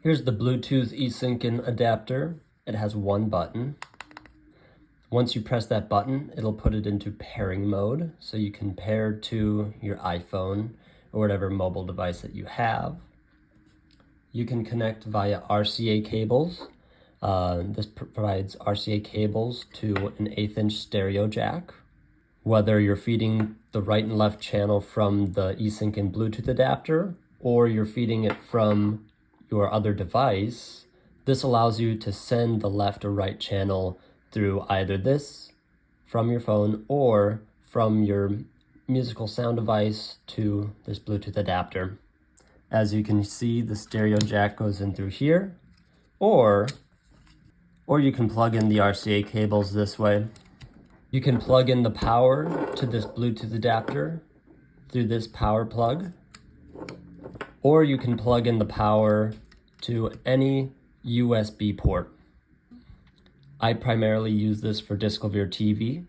Here's the Bluetooth Esinkin adapter. It has one button. Once you press that button, it'll put it into pairing mode, so you can pair to your iPhone or whatever mobile device that you have. You can connect via RCA cables. This provides RCA cables to an 1/8 inch stereo jack. Whether you're feeding the right and left channel from the Esinkin Bluetooth adapter, or you're feeding it from your other device, this allows you to send the left or right channel through either this from your phone or from your musical sound device to this Bluetooth adapter. As you can see, the stereo jack goes in through here, or you can plug in the RCA cables this way. You can plug in the power to this Bluetooth adapter through this power plug, or you can plug in the power to any USB port. I primarily use this for Disclevere TV.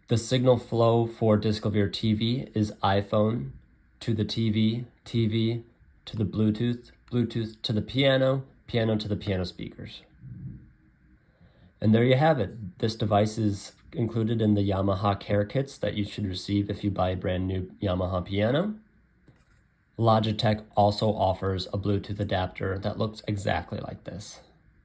The signal flow for Disclevere TV is iPhone to the TV, TV to the Bluetooth, Bluetooth to the piano, piano to the piano speakers. And there you have it. This device is included in the Yamaha care kits that you should receive if you buy a brand new Yamaha piano. Logitech also offers a Bluetooth adapter that looks exactly like this.